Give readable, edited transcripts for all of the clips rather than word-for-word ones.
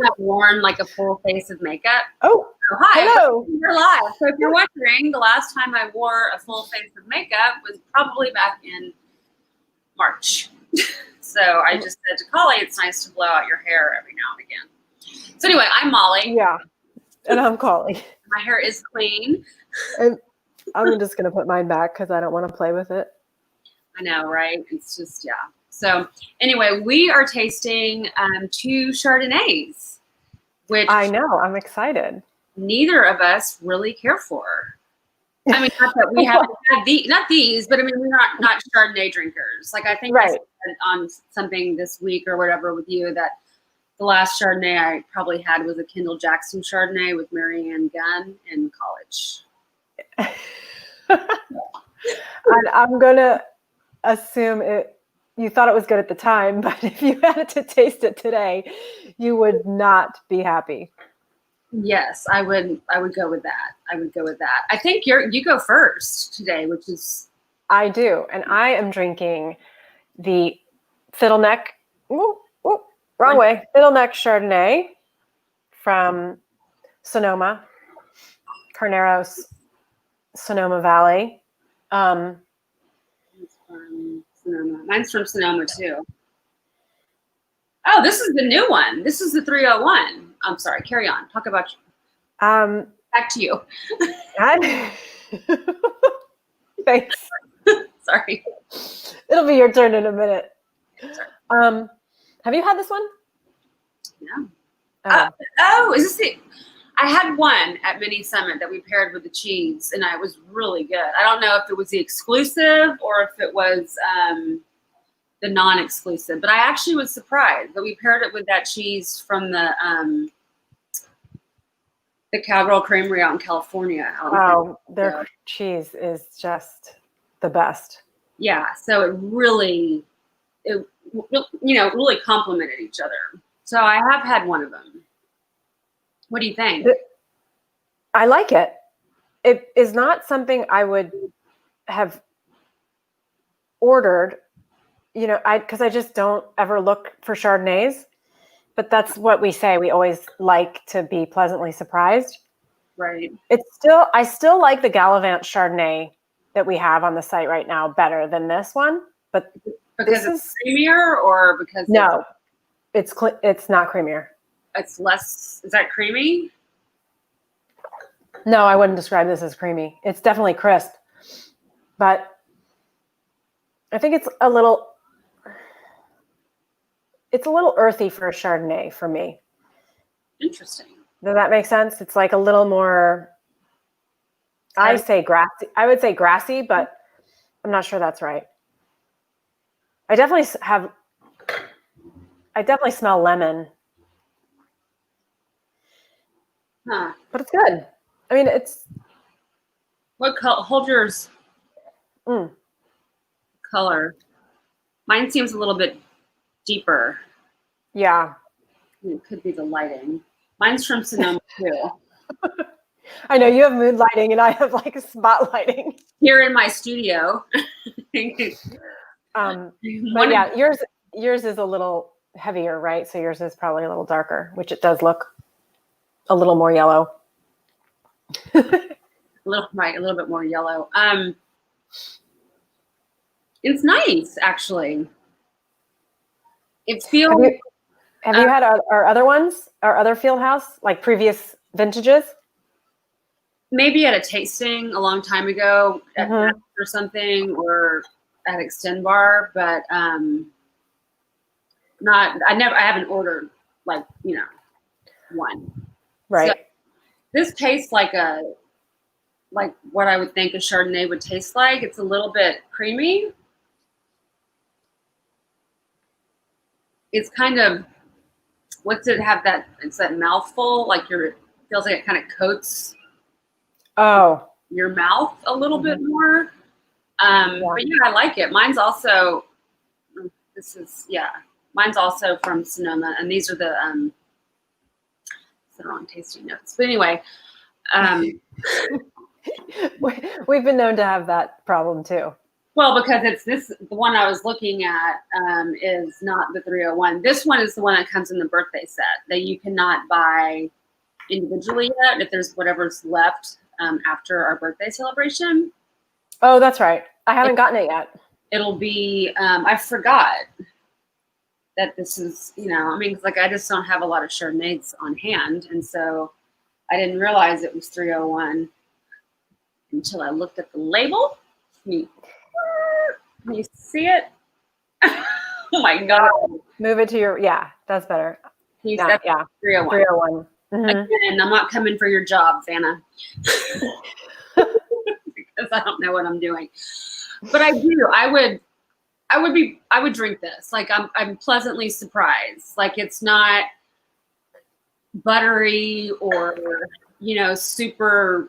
have worn like a full face of makeup. Oh, so hi, hello. you're live. So if you're wondering, the last time I wore a full face of makeup was probably back in March. So I just said to Cawley, it's nice to blow out your hair every now and again. So anyway, I'm Molly. Yeah, and I'm Cawley. My hair is clean. And I'm just going to put mine back because I don't want to play with it. I know, right? It's just, yeah. So anyway, we are tasting 2 Chardonnays, which I know. I'm excited. neither of us really care for. I mean, not that we haven't had not these, but I mean, we're not Chardonnay drinkers. Like I think I said on something this week or whatever with you that the last Chardonnay I probably had was a Kendall Jackson Chardonnay with Marianne Gunn in college. And I'm going to assume you thought it was good at the time, but if you had to taste it today, you would not be happy. Yes, I would go with that. I would go with that. I think you go first today, which is I do, and I am drinking the Fiddleneck. Wrong way. Fiddleneck Chardonnay from Sonoma, Carneros, Sonoma Valley. It's from Sonoma. Mine's from Sonoma too. Oh, this is the new one. This is the 301. I'm sorry. Carry on. Talk about you. Back to you. Thanks. Sorry. It'll be your turn in a minute. Have you had this one? No. Is this the? I had one at Mini Summit that we paired with the cheese, and it was really good. I don't know if it was the exclusive or if it was the non-exclusive, but I actually was surprised that we paired it with that cheese from the Cowgirl Creamery out in California. Their cheese is just the best. Yeah, so it really complemented each other. So I have had one of them. What do you think? I like it. It is not something I would have ordered, because I just don't ever look for Chardonnays. But that's what we say. We always like to be pleasantly surprised. Right. I still like the Gallivant Chardonnay that we have on the site right now better than this one. But because it's creamier, or because it's not creamier. It's less. Is that creamy? No, I wouldn't describe this as creamy. It's definitely crisp, but I think it's a little earthy for a Chardonnay for me. Interesting. Does that make sense? It's like a little more, I would say grassy, but I'm not sure that's right. I definitely smell lemon. Huh. But it's good. I mean, it's. What color? Hold yours. Color. Mine seems a little bit deeper. Yeah. It could be the lighting. Mine's from Sonoma too. I know you have mood lighting and I have like spotlighting. Here in my studio. But yeah, yours is a little heavier, right? So yours is probably a little darker, which it does look a little more yellow. a little bit more yellow. It's nice, actually. It feels. Have you had our other ones, our other field house, like previous vintages? Maybe at a tasting a long time ago at or something, or at Extend Bar, but I haven't ordered one. Right. So this tastes like what I would think a Chardonnay would taste like. It's a little bit creamy. It's kind of, what's it have that? It's that mouthful, feels like it kind of coats your mouth a little bit more. But yeah, I like it. Mine's also from Sonoma, and these are the wrong tasting notes. But anyway, we've been known to have that problem too. Well, because it's the one I was looking at is not the 301. This one is the one that comes in the birthday set that you cannot buy individually yet. If there's whatever's left after our birthday celebration. Oh, that's right. I haven't gotten it yet. It'll be, I forgot that this is, I mean, like I just don't have a lot of Chardonnays on hand. And so I didn't realize it was 301 until I looked at the label. Can you see it? Oh my God. Move it to your, that's better. Yeah, 301. 301. Again, I'm not coming for your job, Vanna. Because I don't know what I'm doing. But I do. I would drink this. Like I'm pleasantly surprised. Like it's not buttery or super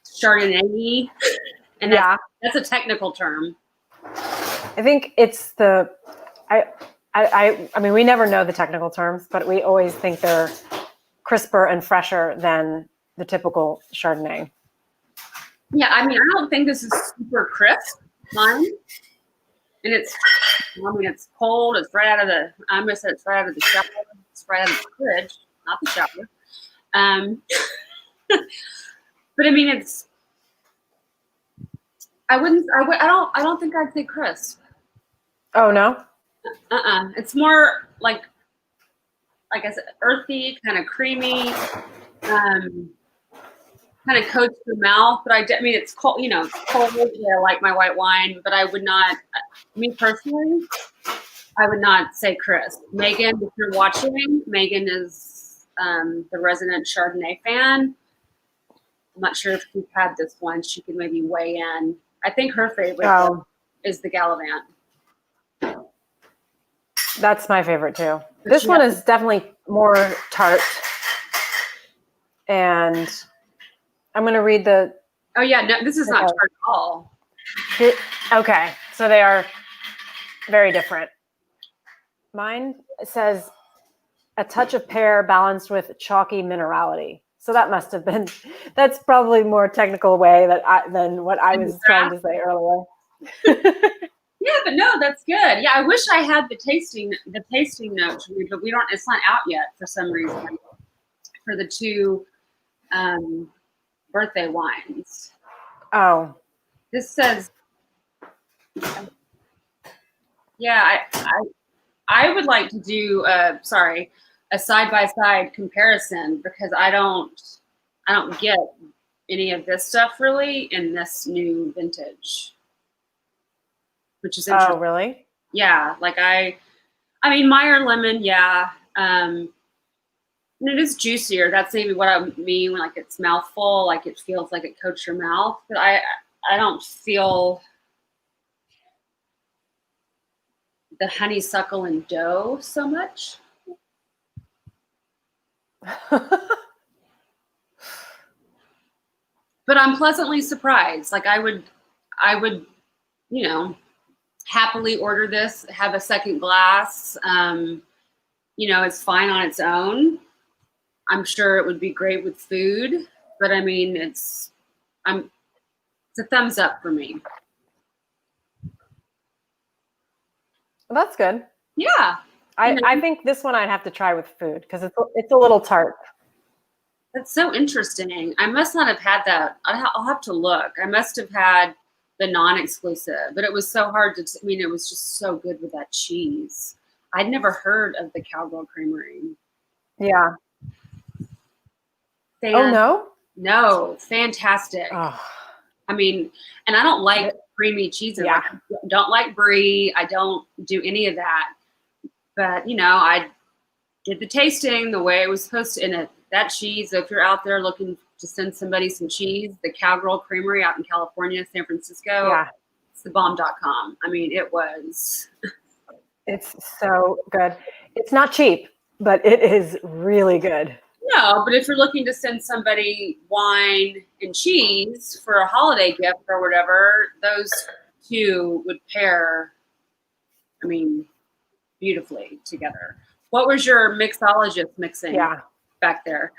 Chardonnay. And that's a technical term. I think it's I mean, we never know the technical terms, but we always think they're crisper and fresher than the typical Chardonnay. Yeah, I mean, I don't think this is super crisp, mine. And it's cold. It's right out of the, I'm going to say it's right out of the shower. It's right out of the fridge, not the shower. But I mean, I don't think I'd say crisp. Oh, no? It's more like I said, earthy, kind of creamy, kind of coats the mouth. But I mean, it's cold, cold. I like my white wine, but I would not, me personally, I would not say crisp. Megan, if you're watching, Megan is the resident Chardonnay fan. I'm not sure if she's had this one. She could maybe weigh in. I think her favorite is the Gallivant. That's my favorite too. This one is definitely more tart. And I'm going to read the... Oh, yeah. No, this is not tart at all. Okay. So they are very different. Mine says a touch of pear balanced with chalky minerality. So that must have been... That's probably more technical way than what I was trying to say earlier. Yeah, but no, that's good. Yeah, I wish I had the tasting notes, but we don't. It's not out yet for some reason for the two birthday wines. Oh, this says. Yeah, I would like to do a side-by-side comparison because I don't get any of this stuff really in this new vintage. Which is interesting. Oh, really? Yeah, like I mean, Meyer lemon, yeah. And it is juicier. That's maybe what I mean when like it's mouthful, like it feels like it coats your mouth. But I don't feel the honeysuckle and dough so much. But I'm pleasantly surprised. Like I would, happily order this, have a second glass. It's fine on its own. I'm sure it would be great with food, but I mean, it's a thumbs up for me. Well, that's good. Yeah. I think this one I'd have to try with food because it's a little tart. That's so interesting. I must not have had that. I'll have to look. I must have had the non-exclusive, but it was so hard to, it was just so good with that cheese. I'd never heard of the Cowgirl Creamery. Yeah. Oh, no? No, fantastic. Oh. I mean, and I don't like creamy cheeses. Yeah. Like, I don't like brie. I don't do any of that. But, I did the tasting the way it was supposed to. And that cheese, if you're out there looking to send somebody some cheese, the Cowgirl Creamery out in California, San Francisco, it's thebomb.com. I mean, it's so good. It's not cheap, but it is really good. No, but if you're looking to send somebody wine and cheese for a holiday gift or whatever, those two would pair, beautifully together. What was your mixologist mixing back there?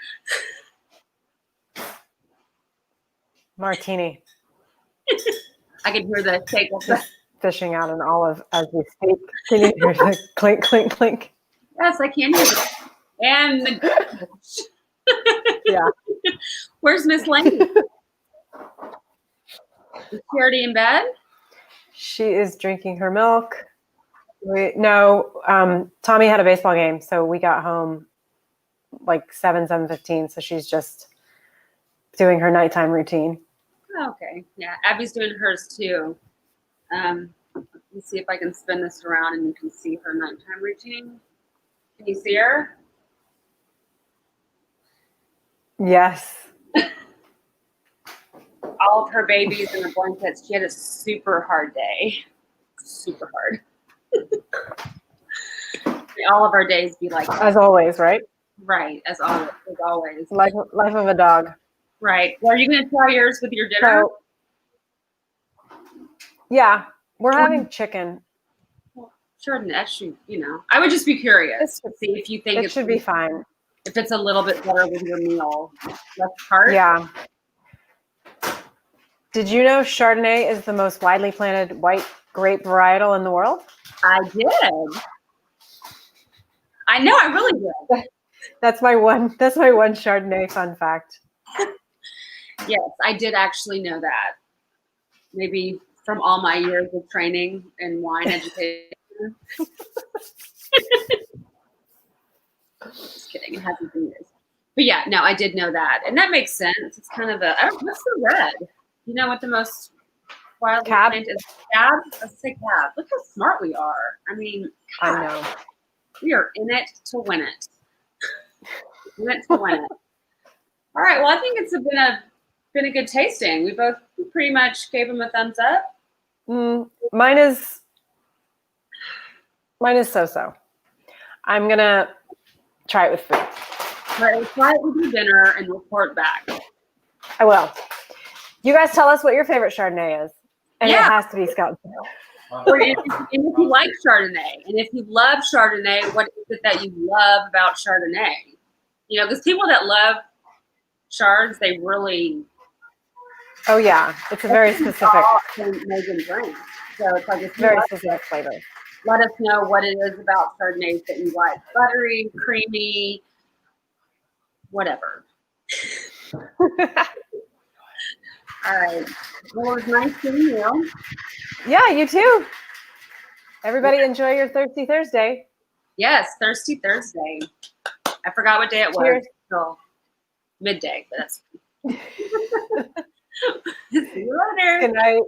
Martini. I can hear the shake of the. Fishing out an olive as we speak. Can you hear the clink, clink, clink? Yes, I can hear it. And the. Yeah. Where's Miss Lane? Is she already in bed? She is drinking her milk. Tommy had a baseball game, so we got home like 7:15. So she's just doing her nighttime routine. Okay. Yeah, Abby's doing hers too. Let's see if I can spin this around and you can see her nighttime routine. Can you see her? Yes. All of her babies in the blankets. She had a super hard day. Super hard. All of our days be like that. As always, right? Right, as always. Life of a dog. Right. Well, are you going to try yours with your dinner? So, yeah, we're having chicken. Sure, that should, I would just be curious to see if you think it should be fine. If it's a little bit better with your meal. Less carbs? Yeah. Did you know Chardonnay is the most widely planted white grape varietal in the world? I did. I know, I really did. That's my one Chardonnay fun fact. Yes, I did actually know that. Maybe from all my years of training in wine education. Just kidding, it hasn't been years. But yeah, no, I did know that. And that makes sense. It's kind of what's the red? You know what the most wildly planted is? Cab? Let's say cab. Look how smart we are. I mean, God, I know. We are in it to win it. In it to win it. All right. Well, I think it's been a good tasting. We both pretty much gave them a thumbs up. Mine is so-so. I'm gonna try it with food. All right, try it with your dinner and report back. I will. You guys tell us what your favorite Chardonnay is, and it has to be Scout. Or if you like Chardonnay, and if you love Chardonnay, what is it that you love about Chardonnay? Because people that love Chards, they really. Oh yeah, it's a very specific. Drink. So it's like a very specific flavor. Let us know what it is about Chardonnays that you like. Buttery, creamy, whatever. All right. Well, it was nice seeing you. Yeah, you too. Everybody enjoy your Thirsty Thursday. Yes, Thirsty Thursday. I forgot what day it was. Cheers. Till midday, but that's See you later. Good night.